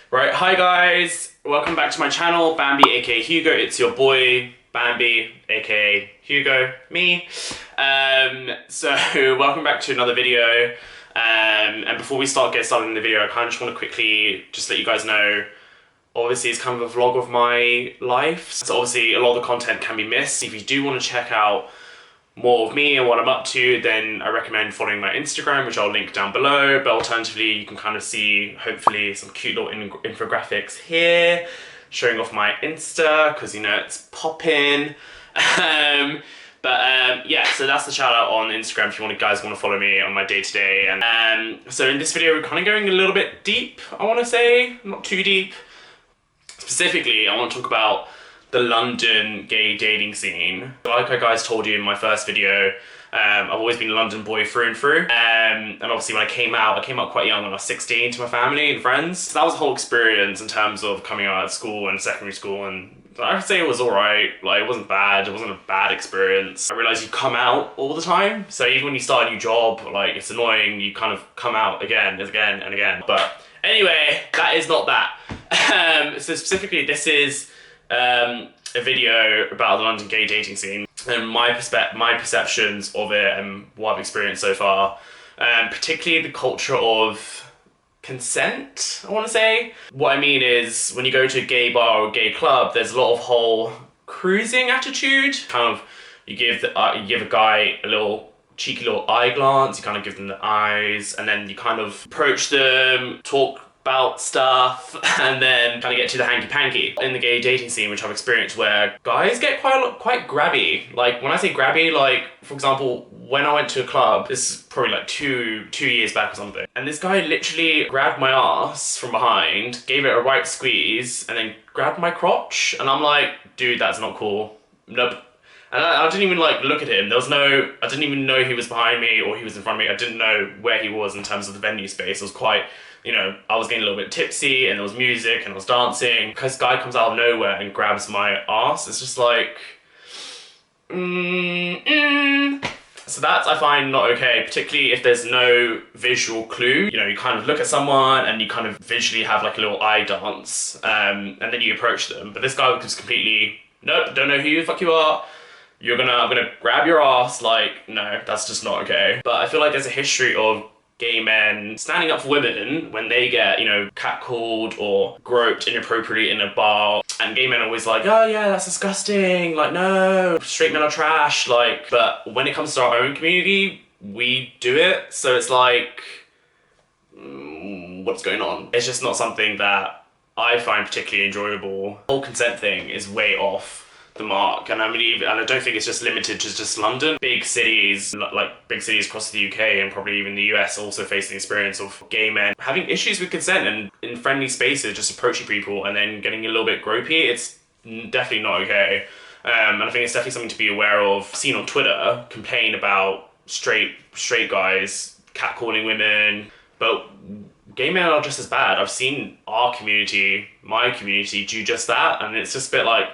Right, hi guys, welcome back to my channel, Bambi aka Hugo. It's your boy Bambi aka Hugo, me. So welcome back to another video. And before we get started in the video, I kind of just want to quickly just let you guys know, obviously it's kind of a vlog of my life, so obviously a lot of the content can be missed. If you do want to check out more of me and what I'm up to, then I recommend following my Instagram, which I'll link down below. But alternatively, you can kind of see hopefully some cute little infographics here showing off my Insta, because you know it's popping. Yeah, so that's the shout out on Instagram if you guys want to follow me on my day-to-day. And so in this video we're kind of going a little bit deep, I want to say, not too deep. Specifically, I want to talk about the London gay dating scene. Like I guys told you in my first video, I've always been a London boy through and through. And obviously when I came out quite young when I was 16 to my family and friends. So that was a whole experience in terms of coming out of school and secondary school, and I would say it was alright. Like, it wasn't bad, it wasn't a bad experience. I realised you come out all the time. So even when you start a new job, like, it's annoying, you kind of come out again and again and again. But anyway, that is not that. So specifically, this is a video about the London gay dating scene and my perceptions of it and what I've experienced so far, particularly the culture of consent, I want to say. What I mean is, when you go to a gay bar or a gay club, there's a lot of whole cruising attitude. Kind of, you give a guy a little cheeky little eye glance, you kind of give them the eyes, and then you kind of approach them, talk about stuff, and then kind of get to the hanky-panky. In the gay dating scene, which I've experienced, where guys get quite grabby. Like, when I say grabby, like, for example, when I went to a club, this is probably like two years back or something, and this guy literally grabbed my ass from behind, gave it a right squeeze, and then grabbed my crotch, and I'm like, dude, that's not cool. Nope. And I didn't even like look at him. I didn't even know he was behind me or he was in front of me. I didn't know where he was in terms of the venue space. It was quite, you know, I was getting a little bit tipsy and there was music and I was dancing. Because guy comes out of nowhere and grabs my ass. It's just like, So that I find not okay, particularly if there's no visual clue. You know, you kind of look at someone and you kind of visually have like a little eye dance, and then you approach them. But this guy was completely, nope, don't know who the fuck you are. I'm gonna grab your ass. Like, no, that's just not okay. But I feel like there's a history of gay men standing up for women when they get, you know, catcalled or groped inappropriately in a bar. And gay men are always like, oh yeah, that's disgusting. Like, no, straight men are trash. Like, but when it comes to our own community, we do it. So it's like, what's going on? It's just not something that I find particularly enjoyable. The whole consent thing is way off the mark, and I don't think it's just limited to just London. Big cities across the UK and probably even the US also face the experience of gay men having issues with consent and in friendly spaces just approaching people and then getting a little bit gropey. It's definitely not okay, and I think it's definitely something to be aware of. I've seen on Twitter complain about straight guys catcalling women, but gay men are just as bad. I've seen my community do just that, and it's just a bit like,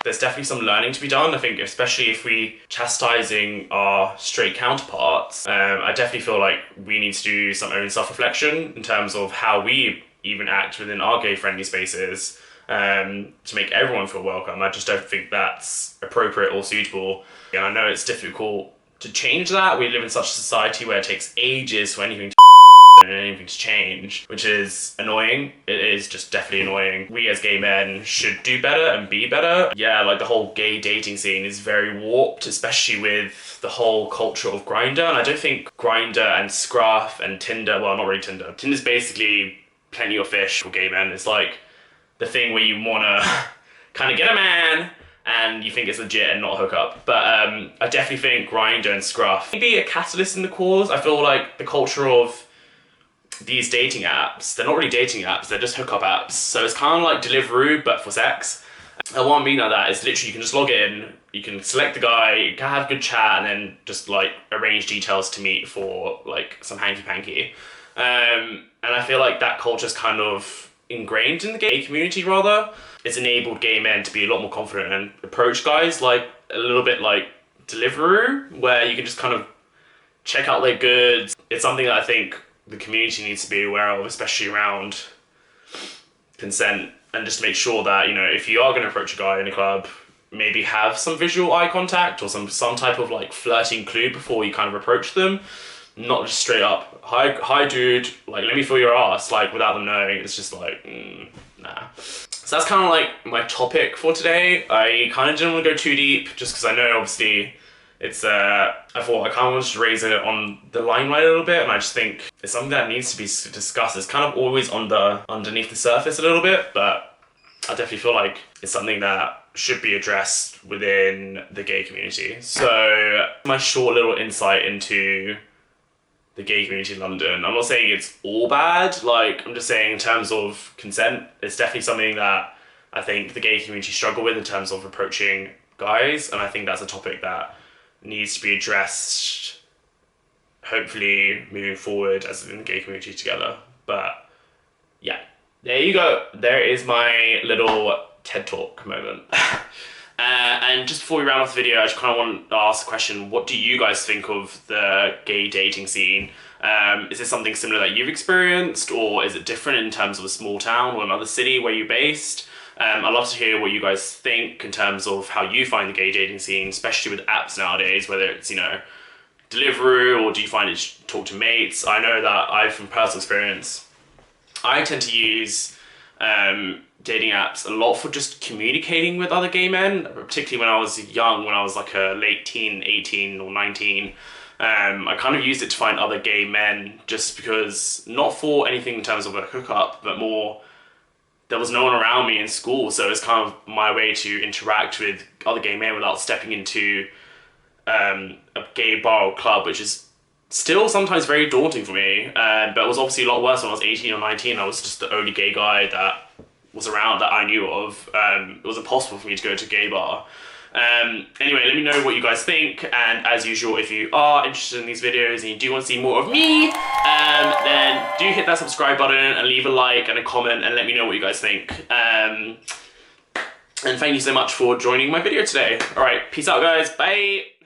there's definitely some learning to be done. I think especially if we chastising our straight counterparts, I definitely feel like we need to do some own self-reflection in terms of how we even act within our gay friendly spaces, to make everyone feel welcome. I just don't think that's appropriate or suitable. And I know it's difficult to change that. We live in such a society where it takes ages for anything to change, which is annoying. It is just definitely annoying. We as gay men should do better and be better. Yeah, like the whole gay dating scene is very warped, especially with the whole culture of Grindr. And I don't think Grindr and Scruff and Tinder, well, not really Tinder. Tinder's basically plenty of fish for gay men. It's like the thing where you wanna kind of get a man and you think it's legit and not a hookup. But I definitely think Grindr and Scruff may be a catalyst in the cause. I feel like the culture of these dating apps, they're not really dating apps, they're just hookup apps. So it's kind of like Deliveroo, but for sex. And what I mean by that is literally you can just log in, you can select the guy, you can have a good chat, and then just like arrange details to meet for like some hanky-panky. And I feel like that culture's kind of ingrained in the gay community rather. It's enabled gay men to be a lot more confident and approach guys like a little bit like Deliveroo, where you can just kind of check out their goods. It's something that I think the community needs to be aware of, especially around consent, and just make sure that, you know, if you are going to approach a guy in a club, maybe have some visual eye contact or some type of like flirting clue before you kind of approach them. Not just straight up, hi dude, like let me feel your ass, like without them knowing. It's just like, nah. So that's kind of like my topic for today. I kind of didn't want to go too deep just because I know obviously it's, I thought I kind of wanted to raise it on the limelight a little bit, and I just think it's something that needs to be discussed. It's kind of always underneath the surface a little bit, but I definitely feel like it's something that should be addressed within the gay community. So my short little insight into the gay community in London. I'm not saying it's all bad, like I'm just saying in terms of consent, it's definitely something that I think the gay community struggle with in terms of approaching guys, and I think that's a topic that needs to be addressed, hopefully moving forward as in the gay community together. But yeah, there you go. There is my little TED Talk moment. And just before we round off the video, I just kind of want to ask a question. What do you guys think of the gay dating scene? Is this something similar that you've experienced, or is it different in terms of a small town or another city where you're based? I'd love to hear what you guys think in terms of how you find the gay dating scene, especially with apps nowadays, whether it's, you know, Deliveroo, or do you find it talk to mates? I know that from personal experience, I tend to use dating apps a lot for just communicating with other gay men, particularly when I was young, when I was like a late teen, 18 or 19. I kind of used it to find other gay men just because, not for anything in terms of a hookup, but more, there was no one around me in school, so it's kind of my way to interact with other gay men without stepping into a gay bar or club, which is still sometimes very daunting for me, but it was obviously a lot worse when I was 18 or 19. I was just the only gay guy that was around that I knew of. It was impossible for me to go to a gay bar. Anyway, let me know what you guys think, and as usual, if you are interested in these videos and you do want to see more of me, then do hit that subscribe button and leave a like and a comment and let me know what you guys think. And thank you so much for joining my video today. Alright, peace out guys, bye!